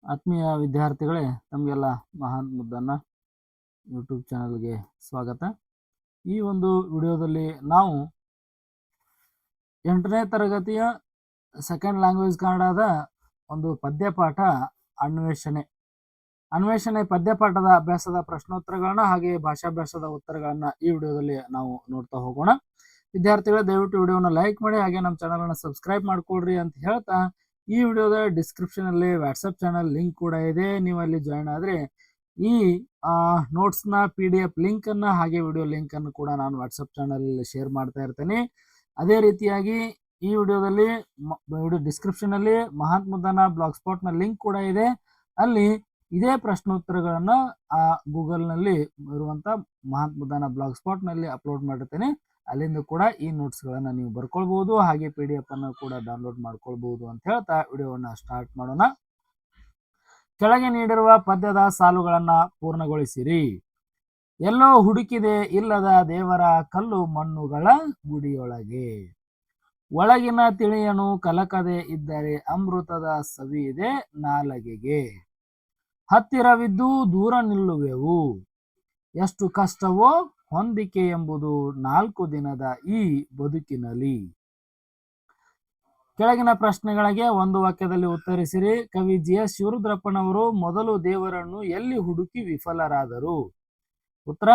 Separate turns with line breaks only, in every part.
ಆತ್ಮೀಯ ವಿದ್ಯಾರ್ಥಿಗಳೇ, ತಮಗೆಲ್ಲ ಮಹಾನ್ ಮುದ್ದನ್ನ ಯೂಟ್ಯೂಬ್ ಚಾನಲ್ಗೆ ಸ್ವಾಗತ. ಈ ಒಂದು ವಿಡಿಯೋದಲ್ಲಿ ನಾವು 8ನೇ ತರಗತಿಯ ಸೆಕೆಂಡ್ ಲ್ಯಾಂಗ್ವೇಜ್ ಕನ್ನಡದ ಒಂದು ಪದ್ಯಪಾಠ ಅನ್ವೇಷಣೆ ಪದ್ಯಪಾಠದ ಅಭ್ಯಾಸದ ಪ್ರಶ್ನೋತ್ತರಗಳನ್ನ ಹಾಗೆ ಭಾಷಾಭ್ಯಾಸದ ಉತ್ತರಗಳನ್ನ ಈ ವಿಡಿಯೋದಲ್ಲಿ ನಾವು ನೋಡ್ತಾ ಹೋಗೋಣ. ವಿದ್ಯಾರ್ಥಿಗಳೇ, ದಯವಿಟ್ಟು ವಿಡಿಯೋನ ಲೈಕ್ ಮಾಡಿ ಹಾಗೆ ನಮ್ಮ ಚಾನಲ್ನ ಸಬ್ಸ್ಕ್ರೈಬ್ ಮಾಡ್ಕೊಳ್ರಿ ಅಂತ ಹೇಳ್ತಾ, ಈ ವಿಡಿಯೋದ ಡಿಸ್ಕ್ರಿಪ್ಷನ್ ಅಲ್ಲಿ ವಾಟ್ಸಪ್ ಚಾನಲ್ ಲಿಂಕ್ ಕೂಡ ಇದೆ. ನೀವು ಅಲ್ಲಿ ಜಾಯಿನ್ ಆದ್ರೆ ಈ ನೋಟ್ಸ್ನ PDF ಲಿಂಕ್ ಅನ್ನ ಹಾಗೆ ವಿಡಿಯೋ ಲಿಂಕ್ ಅನ್ನು ಕೂಡ ನಾನು ವಾಟ್ಸಪ್ ಚಾನಲ್ ಶೇರ್ ಮಾಡ್ತಾ ಇರ್ತೇನೆ. ಅದೇ ರೀತಿಯಾಗಿ ಈ ವಿಡಿಯೋದಲ್ಲಿ ವಿಡಿಯೋ ಡಿಸ್ಕ್ರಿಪ್ಷನ್ ಅಲ್ಲಿ ಮಹಾನ್ ಮುದ್ದನ ಬ್ಲಾಗ್ ಸ್ಪಾಟ್ ನ ಲಿಂಕ್ ಕೂಡ ಇದೆ. ಅಲ್ಲಿ ಇದೇ ಪ್ರಶ್ನೋತ್ತರಗಳನ್ನ ಗೂಗಲ್ ನಲ್ಲಿ ಇರುವಂತ ಮಹಾನ್ ಮುದ್ದನ ಬ್ಲಾಗ್ ಸ್ಪಾಟ್ ನಲ್ಲಿ ಅಪ್ಲೋಡ್ ಮಾಡಿರ್ತೇನೆ. ಅಲ್ಲಿಂದ ಕೂಡ ಈ ನೋಟ್ಸ್ ಗಳನ್ನ ನೀವು ಬರ್ಕೊಳ್ಬಹುದು, ಹಾಗೆ PDF ಅನ್ನು ಕೂಡ ಡೌನ್ಲೋಡ್ ಮಾಡ್ಕೊಳ್ಬಹುದು ಅಂತ ಹೇಳ್ತಾ ವಿಡಿಯೋವನ್ನ ಸ್ಟಾರ್ಟ್ ಮಾಡೋಣ. ಕೆಳಗೆ ನೀಡಿರುವ ಪದ್ಯದ ಸಾಲುಗಳನ್ನ ಪೂರ್ಣಗೊಳಿಸಿರಿ. ಎಲ್ಲೋ ಹುಡುಕಿದೆ ಇಲ್ಲದ ದೇವರ ಕಲ್ಲು ಮಣ್ಣುಗಳ ಗುಡಿಯೊಳಗೆ, ಒಳಗಿನ ತಿಳಿಯನು ಕಲಕದೆ ಇದ್ದರೆ ಅಮೃತದ ಸವಿ ಇದೆ ನಾಲಗೆಗೆ, ಹತ್ತಿರವಿದ್ದು ದೂರ ನಿಲ್ಲುವೆವು ಎಷ್ಟು ಕಷ್ಟವೋ ಹೊಂದಿಕೆ ಎಂಬುದು 4 ದಿನದ ಈ ಬದುಕಿನಲ್ಲಿ. ಕೆಳಗಿನ ಪ್ರಶ್ನೆಗಳಿಗೆ ಒಂದು ವಾಕ್ಯದಲ್ಲಿ ಉತ್ತರಿಸಿರಿ. ಕವಿ GS ಶಿವರುದ್ರಪ್ಪನವರು ಮೊದಲು ದೇವರನ್ನು ಎಲ್ಲಿ ಹುಡುಕಿ ವಿಫಲರಾದರು? ಉತ್ತರ: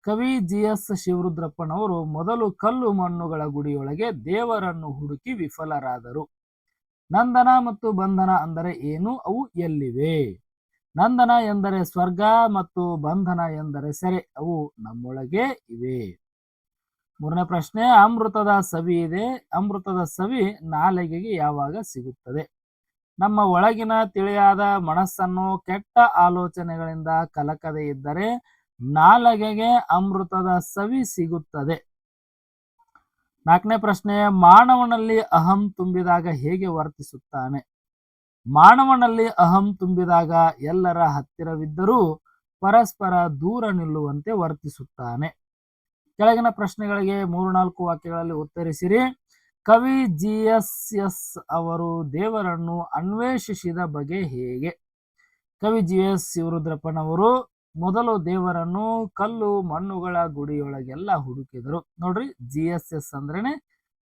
ಕವಿ GS ಶಿವರುದ್ರಪ್ಪನವರು ಮೊದಲು ಕಲ್ಲು ಮಣ್ಣುಗಳ ಗುಡಿಯೊಳಗೆ ದೇವರನ್ನು ಹುಡುಕಿ ವಿಫಲರಾದರು. ನಂದನ ಮತ್ತು ಬಂಧನ ಅಂದರೆ ಏನು? ಅವು ಎಲ್ಲಿವೆ? ನಂದನ ಎಂದರೆ ಸ್ವರ್ಗ ಮತ್ತು ಬಂಧನ ಎಂದರೆ ಸೆರೆ, ಅವು ನಮ್ಮೊಳಗೆ ಇವೆ. ಮೂರನೇ ಪ್ರಶ್ನೆ: ಅಮೃತದ ಸವಿ ಇದೆ. ಅಮೃತದ ಸವಿ ನಾಲಿಗೆಗೆ ಯಾವಾಗ ಸಿಗುತ್ತದೆ? ನಮ್ಮ ಒಳಗಿನ ತಿಳಿಯಾದ ಮನಸ್ಸನ್ನು ಕೆಟ್ಟ ಆಲೋಚನೆಗಳಿಂದ ಕಲಕದೆ ಇದ್ದರೆ ನಾಲಿಗೆಗೆ ಅಮೃತದ ಸವಿ ಸಿಗುತ್ತದೆ. ನಾಲ್ಕನೇ ಪ್ರಶ್ನೆ: ಮಾನವನಲ್ಲಿ ಅಹಂ ತುಂಬಿದಾಗ ಹೇಗೆ ವರ್ತಿಸುತ್ತಾನೆ? ಮಾನವನಲ್ಲಿ ಅಹಂ ತುಂಬಿದಾಗ ಎಲ್ಲರ ಹತ್ತಿರವಿದ್ದರೂ ಪರಸ್ಪರ ದೂರ ನಿಲ್ಲುವಂತೆ ವರ್ತಿಸುತ್ತಾನೆ. ಕೆಳಗಿನ ಪ್ರಶ್ನೆಗಳಿಗೆ 3-4 ವಾಕ್ಯಗಳಲ್ಲಿ ಉತ್ತರಿಸಿರಿ. ಕವಿ GS ಅವರು ದೇವರನ್ನು ಅನ್ವೇಷಿಸಿದ ಬಗೆ ಹೇಗೆ? ಕವಿ GS ಶಿವರುದ್ರಪ್ಪನವರು ಮೊದಲು ದೇವರನ್ನು ಕಲ್ಲು ಮಣ್ಣುಗಳ ಗುಡಿಯೊಳಗೆಲ್ಲ ಹುಡುಕಿದರು. ನೋಡ್ರಿ, GSS ಅಂದ್ರೇನೆ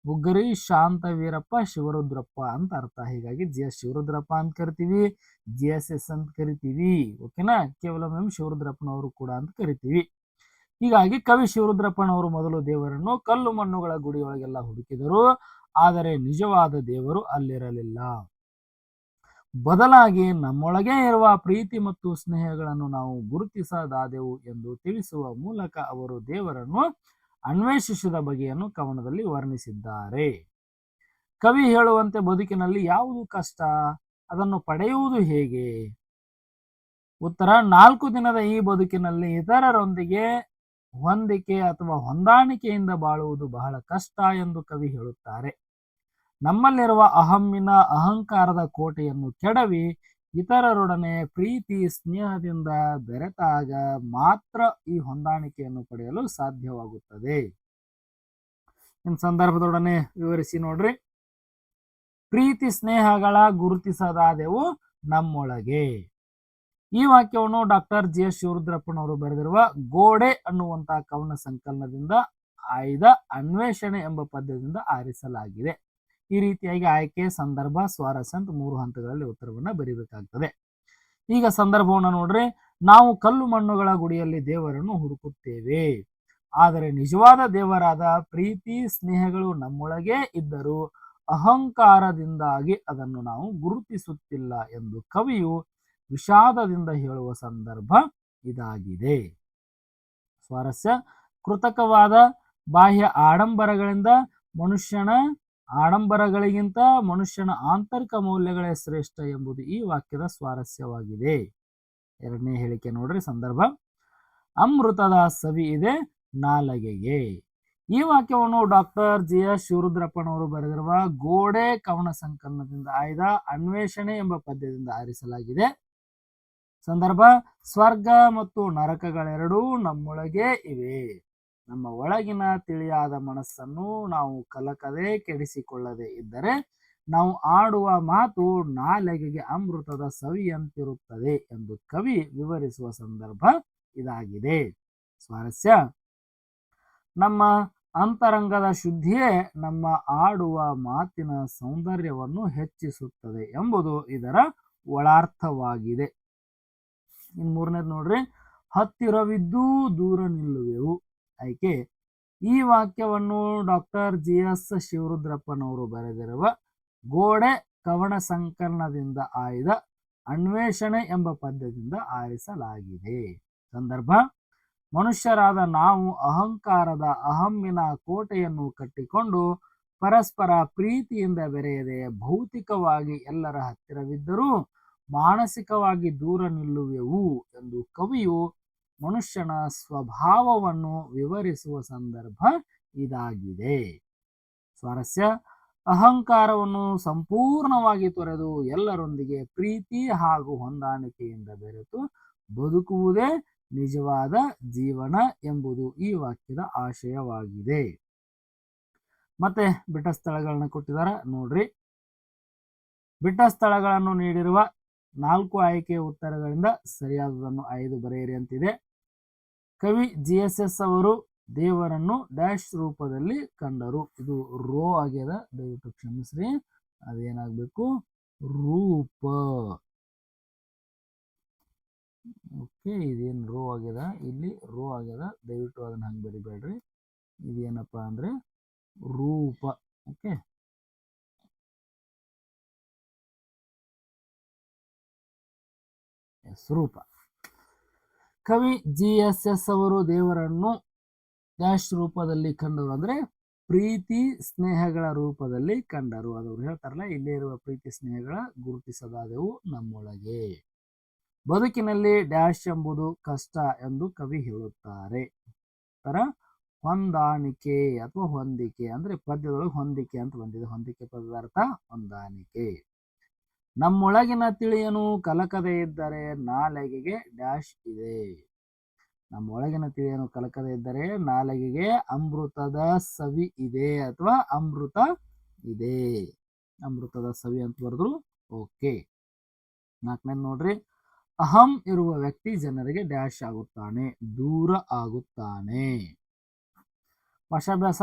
ಬುಗ್ಗರಿ ಶಾಂತ ವೀರಪ್ಪ ಶಿವರುದ್ರಪ್ಪ ಅಂತ ಅರ್ಥ. ಹೀಗಾಗಿ GS ಶಿವರುದ್ರಪ್ಪ ಅಂತ ಕರಿತೀವಿ, GSS ಅಂತ ಕರಿತೀವಿ. ಓಕೆನಾ? ಕೇವಲ ಶಿವರುದ್ರಪ್ಪನವರು ಕೂಡ ಅಂತ ಕರಿತೀವಿ. ಹೀಗಾಗಿ ಕವಿ ಶಿವರುದ್ರಪ್ಪನವರು ಮೊದಲು ದೇವರನ್ನು ಕಲ್ಲು ಮಣ್ಣುಗಳ ಗುಡಿಯೊಳಗೆಲ್ಲ ಹುಡುಕಿದರು, ಆದರೆ ನಿಜವಾದ ದೇವರು ಅಲ್ಲಿರಲಿಲ್ಲ. ಬದಲಾಗಿ ನಮ್ಮೊಳಗೆ ಇರುವ ಪ್ರೀತಿ ಮತ್ತು ಸ್ನೇಹಗಳನ್ನು ನಾವು ಗುರುತಿಸದಾದೆವು ಎಂದು ತಿಳಿಸುವ ಮೂಲಕ ಅವರು ದೇವರನ್ನು ಅನ್ವೇಷಿಸಿದ ಬಗೆಯನ್ನು ಕವನದಲ್ಲಿ ವರ್ಣಿಸಿದ್ದಾರೆ. ಕವಿ ಹೇಳುವಂತೆ ಬದುಕಿನಲ್ಲಿ ಯಾವುದು ಕಷ್ಟ? ಅದನ್ನು ಪಡೆಯುವುದು ಹೇಗೆ? ಉತ್ತರ: 4 ದಿನದ ಈ ಬದುಕಿನಲ್ಲಿ ಇತರರೊಂದಿಗೆ ಹೊಂದಿಕೆ ಅಥವಾ ಹೊಂದಾಣಿಕೆಯಿಂದ ಬಾಳುವುದು ಬಹಳ ಕಷ್ಟ ಎಂದು ಕವಿ ಹೇಳುತ್ತಾರೆ. ನಮ್ಮಲ್ಲಿರುವ ಅಹಂಕಾರದ ಕೋಟೆಯನ್ನು ಕೆಡವಿ ಇತರರೊಡನೆ ಪ್ರೀತಿ ಸ್ನೇಹದಿಂದ ಬೆರೆತಾಗ ಮಾತ್ರ ಈ ಹೊಂದಾಣಿಕೆಯನ್ನು ಪಡೆಯಲು ಸಾಧ್ಯವಾಗುತ್ತದೆ. ಇನ್ನು ಸಂದರ್ಭದೊಡನೆ ವಿವರಿಸಿ ನೋಡ್ರಿ. ಪ್ರೀತಿ ಸ್ನೇಹಗಳ ಗುರುತಿಸದಾದೆವು ನಮ್ಮೊಳಗೆ. ಈ ವಾಕ್ಯವನ್ನು ಡಾಕ್ಟರ್ GS ಶಿವರುದ್ರಪ್ಪನವರು ಬರೆದಿರುವ ಗೋಡೆ ಅನ್ನುವಂತ ಕವನ ಸಂಕಲನದಿಂದ ಆಯ್ದ ಅನ್ವೇಷಣೆ ಎಂಬ ಪದ್ಯದಿಂದ ಆರಿಸಲಾಗಿದೆ. ಈ ರೀತಿಯಾಗಿ ಆಯ್ಕೆ, ಸಂದರ್ಭ, ಸ್ವಾರಸ್ಯ ಅಂತ 3 ಹಂತಗಳಲ್ಲಿ ಉತ್ತರವನ್ನ ಬರೀಬೇಕಾಗ್ತದೆ. ಈಗ ಸಂದರ್ಭವನ್ನ ನೋಡ್ರಿ. ನಾವು ಕಲ್ಲು ಮಣ್ಣುಗಳ ಗುಡಿಯಲ್ಲಿ ದೇವರನ್ನು ಹುಡುಕುತ್ತೇವೆ, ಆದರೆ ನಿಜವಾದ ದೇವರಾದ ಪ್ರೀತಿ ಸ್ನೇಹಗಳು ನಮ್ಮೊಳಗೆ ಇದ್ದರೂ ಅಹಂಕಾರದಿಂದಾಗಿ ಅದನ್ನು ನಾವು ಗುರುತಿಸುತ್ತಿಲ್ಲ ಎಂದು ಕವಿಯು ವಿಷಾದದಿಂದ ಹೇಳುವ ಸಂದರ್ಭ ಇದಾಗಿದೆ. ಸ್ವಾರಸ್ಯ: ಕೃತಕವಾದ ಬಾಹ್ಯ ಆಡಂಬರಗಳಿಗಿಂತ ಮನುಷ್ಯನ ಆಂತರಿಕ ಮೌಲ್ಯಗಳೇ ಶ್ರೇಷ್ಠ ಎಂಬುದು ಈ ವಾಕ್ಯದ ಸ್ವಾರಸ್ಯವಾಗಿದೆ. ಎರಡನೇ ಹೇಳಿಕೆ ನೋಡ್ರಿ. ಸಂದರ್ಭ: ಅಮೃತದ ಸವಿ ಇದೆ ನಾಲಗೆಗೆ. ಈ ವಾಕ್ಯವನ್ನು ಡಾಕ್ಟರ್ GS ಶಿವರುದ್ರಪ್ಪನವರು ಬರೆದಿರುವ ಗೋಡೆ ಕವನ ಸಂಕಲನದಿಂದ ಆಯ್ದ ಅನ್ವೇಷಣೆ ಎಂಬ ಪದ್ಯದಿಂದ ಆರಿಸಲಾಗಿದೆ. ಸಂದರ್ಭ: ಸ್ವರ್ಗ ಮತ್ತು ನರಕಗಳೆರಡೂ ನಮ್ಮೊಳಗೆ ಇವೆ. ನಮ್ಮ ಒಳಗಿನ ತಿಳಿಯಾದ ಮನಸ್ಸನ್ನು ನಾವು ಕಲಕದೆ ಕೆಡಿಸಿಕೊಳ್ಳದೆ ಇದ್ದರೆ ನಾವು ಆಡುವ ಮಾತು ನಾಲಿಗೆಗೆ ಅಮೃತದ ಸವಿಯಂತಿರುತ್ತದೆ ಎಂದು ಕವಿ ವಿವರಿಸುವ ಸಂದರ್ಭ ಇದಾಗಿದೆ. ಸ್ವಾರಸ್ಯ, ನಮ್ಮ ಅಂತರಂಗದ ಶುದ್ಧಿಯೇ ನಮ್ಮ ಆಡುವ ಮಾತಿನ ಸೌಂದರ್ಯವನ್ನು ಹೆಚ್ಚಿಸುತ್ತದೆ ಎಂಬುದು ಇದರ ಒಳಾರ್ಥವಾಗಿದೆ. ಇನ್ನು ಮೂರನೇದು ನೋಡ್ರಿ, ಹತ್ತಿರವಿದ್ದೂ ದೂರ ನಿಲ್ಲುವೆವು. ಆಯ್ಕೆ, ಈ ವಾಕ್ಯವನ್ನು ಡಾಕ್ಟರ್ GS ಶಿವರುದ್ರಪ್ಪನವರು ಬರೆದಿರುವ ಗೋಡೆ ಕವನ ಸಂಕಲನದಿಂದ ಆಯ್ದ ಅನ್ವೇಷಣೆ ಎಂಬ ಪದ್ಯದಿಂದ ಆರಿಸಲಾಗಿದೆ. ಸಂದರ್ಭ, ಮನುಷ್ಯರಾದ ನಾವು ಅಹಂಕಾರದ ಅಹಮ್ಮಿನ ಕೋಟೆಯನ್ನು ಕಟ್ಟಿಕೊಂಡು ಪರಸ್ಪರ ಪ್ರೀತಿಯಿಂದ ಬೆರೆಯದೆ ಭೌತಿಕವಾಗಿ ಎಲ್ಲರ ಹತ್ತಿರವಿದ್ದರೂ ಮಾನಸಿಕವಾಗಿ ದೂರ ನಿಲ್ಲುವೆವು ಎಂದು ಕವಿಯು ಮನುಷ್ಯನ ಸ್ವಭಾವವನ್ನು ವಿವರಿಸುವ ಸಂದರ್ಭ ಇದಾಗಿದೆ. ಸ್ವಾರಸ್ಯ, ಅಹಂಕಾರವನ್ನು ಸಂಪೂರ್ಣವಾಗಿ ತೊರೆದು ಎಲ್ಲರೊಂದಿಗೆ ಪ್ರೀತಿ ಹಾಗೂ ಹೊಂದಾಣಿಕೆಯಿಂದ ಬೆರೆತು ಬದುಕುವುದೇ ನಿಜವಾದ ಜೀವನ ಎಂಬುದು ಈ ವಾಕ್ಯದ ಆಶಯವಾಗಿದೆ. ಮತ್ತೆ ಬಿಟ್ಟ ಸ್ಥಳಗಳನ್ನ ಕೊಟ್ಟಿದ್ದಾರೆ ನೋಡ್ರಿ. ಬಿಟ್ಟ ಸ್ಥಳಗಳನ್ನು ನೀಡಿರುವ 4 ಆಯ್ಕೆಯ ಉತ್ತರಗಳಿಂದ ಸರಿಯಾದದನ್ನು 5 ಬರೆಯಿರಿ ಅಂತಿದೆ. ಕವಿ GSS ಅವರು ದೇವರನ್ನು ಡ್ಯಾಶ್ ರೂಪದಲ್ಲಿ ಕಂಡರು. ಇದು ರೋ ಆಗ್ಯದ, ದಯವಿಟ್ಟು ಕ್ಷಮಿಸ್ರಿ. ಅದೇನಾಗಬೇಕು, ರೂಪ. ಓಕೆ, ಇದೇನು ರೋ ಆಗ್ಯದ, ಇಲ್ಲಿ ರೋ ಆಗ್ಯದ, ದಯವಿಟ್ಟು ಅದನ್ನ ಹಂಗೆ ಬರಿಬೇಡ್ರಿ. ಇದೇನಪ್ಪ ಅಂದ್ರೆ ರೂಪ. ಓಕೆ, ರೂಪ. ಕವಿ GSS ಅವರು ದೇವರನ್ನು ಡ್ಯಾಶ್ ರೂಪದಲ್ಲಿ ಕಂಡರು ಅಂದ್ರೆ ಪ್ರೀತಿ ಸ್ನೇಹಗಳ ರೂಪದಲ್ಲಿ ಕಂಡರು. ಅದವರು ಹೇಳ್ತಾರಲ್ಲ, ಇಲ್ಲೇ ಇರುವ ಪ್ರೀತಿ ಸ್ನೇಹಗಳ ಗುರುತಿಸದಾದೆವು ನಮ್ಮೊಳಗೆ. ಬದುಕಿನಲ್ಲಿ ಡ್ಯಾಶ್ ಎಂಬುದು ಕಷ್ಟ ಎಂದು ಕವಿ ಹೇಳುತ್ತಾರೆ. ತರ ಹೊಂದಾಣಿಕೆ ಅಥವಾ ಹೊಂದಿಕೆ ಅಂದ್ರೆ ಪದ್ಯದೊಳಗೆ ಹೊಂದಿಕೆ ಅಂತ ಬಂದಿದೆ. ಹೊಂದಿಕೆ ಪದದ ಅರ್ಥ ಹೊಂದಾಣಿಕೆ. ನಮ್ಮೊಳಗಿನ ತಿಳಿಯನು ಕಲಕದೆ ಇದ್ದರೆ ನಾಲಿಗೆಗೆ ಡ್ಯಾಶ್ ಇದೆ. ನಮ್ಮೊಳಗಿನ ತಿಳಿಯನು ಕಲಕದೆ ಇದ್ದರೆ ನಾಲಿಗೆಗೆ ಅಮೃತದ ಸವಿ ಇದೆ ಅಥವಾ ಅಮೃತ ಇದೆ. ಅಮೃತದ ಸವಿ ಅಂತ ಬರೆದ್ರು. ಓಕೆ, 4ನೇದು ನೋಡ್ರಿ. ಅಹಂ ಇರುವ ವ್ಯಕ್ತಿ ಜನರಿಗೆ ಡ್ಯಾಶ್ ಆಗುತ್ತಾನೆ, ದೂರ ಆಗುತ್ತಾನೆ. ವಶಾಭ್ಯಾಸ,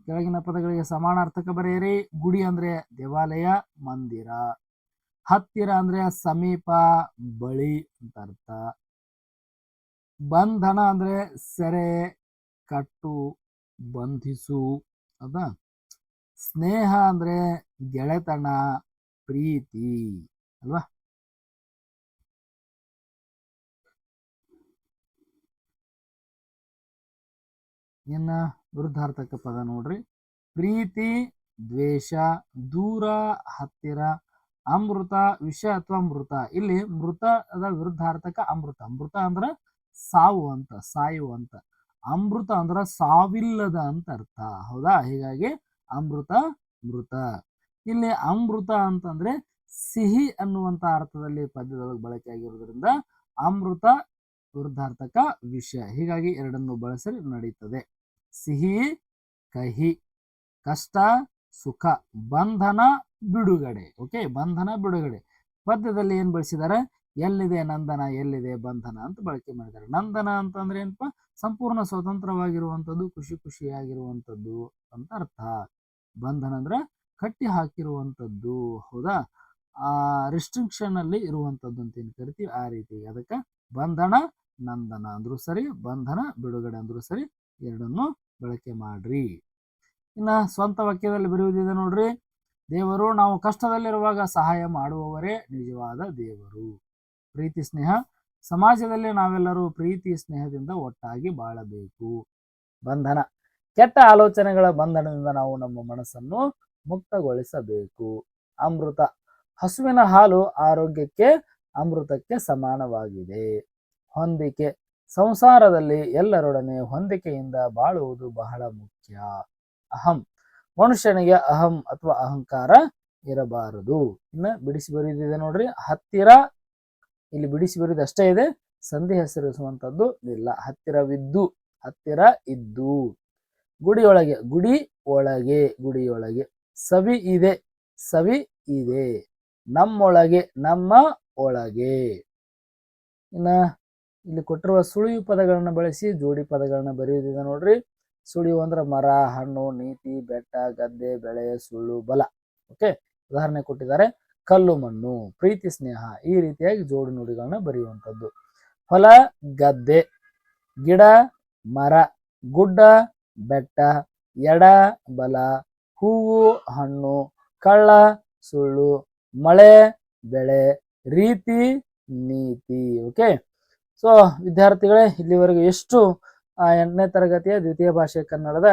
ಕೆಳಗಿನ ಪದಗಳಿಗೆ ಸಮಾನಾರ್ಥಕ ಬರೆಯಿರಿ. ಗುಡಿ ಅಂದ್ರೆ ದೇವಾಲಯ, ಮಂದಿರ. ಹತ್ತಿರ ಅಂದ್ರೆ ಸಮೀಪ, ಬಳಿ ಅಂತ ಅರ್ಥ. ಬಂಧನ ಅಂದ್ರೆ ಸೆರೆ, ಕಟ್ಟು, ಬಂಧಿಸು ಅದ. ಸ್ನೇಹ ಅಂದ್ರೆ ಗೆಳೆತನ, ಪ್ರೀತಿ ಅಲ್ವಾ. ಇನ್ನ ವಿರುದ್ಧಾರ್ಥಕ ಪದ ನೋಡ್ರಿ. ಪ್ರೀತಿ, ದ್ವೇಷ, ದೂರ, ಹತ್ತಿರ, ಅಮೃತ, ವಿಷ ಅಥವಾ ಮೃತ. ಇಲ್ಲಿ ಮೃತದ ವಿರುದ್ಧಾರ್ಥಕ ಅಮೃತ. ಮೃತ ಅಂದ್ರ ಸಾವು ಅಂತ, ಸಾಯುವಂತ. ಅಮೃತ ಅಂದ್ರ ಸಾವಿಲ್ಲದ ಅಂತ ಅರ್ಥ. ಹೌದಾ, ಹೀಗಾಗಿ ಅಮೃತ, ಮೃತ. ಇಲ್ಲಿ ಅಮೃತ ಅಂತಂದ್ರೆ ಸಿಹಿ ಅನ್ನುವಂತ ಅರ್ಥದಲ್ಲಿ ಪದ್ಯದೊಳಗೆ ಬಳಕೆ ಆಗಿರೋದ್ರಿಂದ ಅಮೃತ ವಿರುದ್ಧಾರ್ಥಕ ವಿಷ. ಹೀಗಾಗಿ ಎರಡನ್ನು ಬಳಸಿ ನಡೀತದೆ. ಸಿಹಿ, ಕಹಿ. ಕಷ್ಟ, ಸುಖ. ಬಂಧನ, ಬಿಡುಗಡೆ. ಓಕೆ, ಬಂಧನ, ಬಿಡುಗಡೆ. ಪದ್ಯದಲ್ಲಿ ಏನ್ ಬಳಸಿದ್ದಾರೆ, ಎಲ್ಲಿದೆ ನಂದನ, ಎಲ್ಲಿದೆ ಬಂಧನ ಅಂತ ಬಳಕೆ ಮಾಡಿದ್ದಾರೆ. ನಂದನ ಅಂತಂದ್ರೆ ಏನಪ್ಪ, ಸಂಪೂರ್ಣ ಸ್ವತಂತ್ರವಾಗಿರುವಂಥದ್ದು, ಖುಷಿ ಖುಷಿಯಾಗಿರುವಂಥದ್ದು ಅಂತ ಅರ್ಥ. ಬಂಧನ ಅಂದ್ರೆ ಕಟ್ಟಿ ಹಾಕಿರುವಂಥದ್ದು. ಹೌದಾ, ರಿಸ್ಟ್ರಿಕ್ಷನ್ ಅಲ್ಲಿ ಇರುವಂಥದ್ದು ಅಂತ ಏನ್ ಕರಿತೀವಿ ಆ ರೀತಿ. ಅದಕ್ಕೆ ಬಂಧನ, ನಂದನ ಅಂದ್ರೂ ಸರಿ, ಬಂಧನ, ಬಿಡುಗಡೆ ಅಂದ್ರೂ ಸರಿ, ಎರಡನ್ನು ಬಳಕೆ ಮಾಡ್ರಿ. ಇನ್ನ ಸ್ವಂತ ವಾಕ್ಯದಲ್ಲಿ ಬರೆಯುವುದಿದೆ ನೋಡ್ರಿ. ದೇವರು ನಾವು ಕಷ್ಟದಲ್ಲಿರುವಾಗ ಸಹಾಯ ಮಾಡುವವರೇ ನಿಜವಾದ ದೇವರು. ಪ್ರೀತಿ ಸ್ನೇಹ, ಸಮಾಜದಲ್ಲಿ ನಾವೆಲ್ಲರೂ ಪ್ರೀತಿ ಸ್ನೇಹದಿಂದ ಒಟ್ಟಾಗಿ ಬಾಳಬೇಕು. ಬಂಧನ, ಕೆಟ್ಟ ಆಲೋಚನೆಗಳ ಬಂಧನದಿಂದ ನಾವು ನಮ್ಮ ಮನಸ್ಸನ್ನು ಮುಕ್ತಗೊಳಿಸಬೇಕು. ಅಮೃತ, ಹಸುವಿನ ಹಾಲು ಆರೋಗ್ಯಕ್ಕೆ ಅಮೃತಕ್ಕೆ ಸಮಾನವಾಗಿದೆ. ಹೊಂದಿಕೆ, ಸಂಸಾರದಲ್ಲಿ ಎಲ್ಲರೊಡನೆ ಹೊಂದಿಕೆಯಿಂದ ಬಾಳುವುದು ಬಹಳ ಮುಖ್ಯ. ಅಹಂ, ಮನುಷ್ಯನಿಗೆ ಅಹಂ ಅಥವಾ ಅಹಂಕಾರ ಇರಬಾರದು. ಇನ್ನು ಬಿಡಿಸಿ ಬರೆಯುವುದಿದೆ ನೋಡ್ರಿ. ಹತ್ತಿರ, ಇಲ್ಲಿ ಬಿಡಿಸಿ ಬರೆಯುವುದು ಅಷ್ಟೇ ಇದೆ, ಸಂಧಿ ಹೆಸರಿಸುವಂತದ್ದು ಇಲ್ಲ. ಹತ್ತಿರವಿದ್ದು, ಹತ್ತಿರ ಇದ್ದು. ಗುಡಿಯೊಳಗೆ, ಗುಡಿ ಒಳಗೆ, ಗುಡಿಯೊಳಗೆ. ಸವಿ ಇದೆ, ಸವಿ ಇದೆ. ನಮ್ಮೊಳಗೆ, ನಮ್ಮ ಒಳಗೆ. ಇನ್ನ ಇಲ್ಲಿ ಕೊಟ್ಟಿರುವ ಸುಳಿವು ಪದಗಳನ್ನ ಬಳಸಿ ಜೋಡಿ ಪದಗಳನ್ನ ಬರೆಯುವುದಿದೆ ನೋಡ್ರಿ. ಸುಳಿವು ಅಂದ್ರೆ ಮರ, ಹಣ್ಣು, ನೀತಿ, ಬೆಟ್ಟ, ಗದ್ದೆ, ಬೆಳೆ, ಸುಳ್ಳು, ಬಲ. ಓಕೆ, ಉದಾಹರಣೆ ಕೊಟ್ಟಿದ್ದಾರೆ. ಕಲ್ಲು, ಮಣ್ಣು, ಪ್ರೀತಿ, ಸ್ನೇಹ. ಈ ರೀತಿಯಾಗಿ ಜೋಡಿ ನುಡಿಗಳನ್ನ ಬರೆಯುವಂಥದ್ದು. ಹೊಲ, ಗದ್ದೆ, ಗಿಡ, ಮರ, ಗುಡ್ಡ, ಬೆಟ್ಟ, ಎಡ, ಬಲ, ಹೂವು, ಹಣ್ಣು, ಕಳ್ಳ, ಸುಳ್ಳು, ಮಳೆ, ಬೆಳೆ, ರೀತಿ, ನೀತಿ. ಓಕೆ, ಸೊ ವಿದ್ಯಾರ್ಥಿಗಳೇ, ಇಲ್ಲಿವರೆಗೂ ಎಷ್ಟು 8ನೇ ತರಗತಿಯ ದ್ವಿತೀಯ ಭಾಷೆ ಕನ್ನಡದ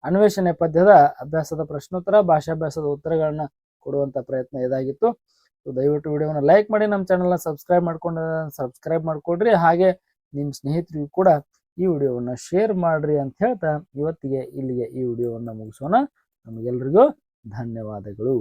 ಅನ್ವೇಷಣೆ ಪದ್ಯದ ಅಭ್ಯಾಸದ ಪ್ರಶ್ನೋತ್ತರ, ಭಾಷಾಭ್ಯಾಸದ ಉತ್ತರಗಳನ್ನ ಕೊಡುವಂತ ಪ್ರಯತ್ನ ಇದಾಗಿತ್ತು. ದಯವಿಟ್ಟು ವಿಡಿಯೋನ ಲೈಕ್ ಮಾಡಿ, ನಮ್ಮ ಚಾನಲ್ನ ಸಬ್ಸ್ಕ್ರೈಬ್ ಮಾಡ್ಕೊಡ್ರಿ. ಹಾಗೆ ನಿಮ್ಮ ಸ್ನೇಹಿತರಿಗೂ ಕೂಡ ಈ ವಿಡಿಯೋವನ್ನ ಶೇರ್ ಮಾಡ್ರಿ ಅಂತ ಹೇಳ್ತಾ ಇವತ್ತಿಗೆ ಇಲ್ಲಿಗೆ ಈ ವಿಡಿಯೋವನ್ನ ಮುಗಿಸೋಣ. ನಮಗೆಲ್ರಿಗೂ ಧನ್ಯವಾದಗಳು.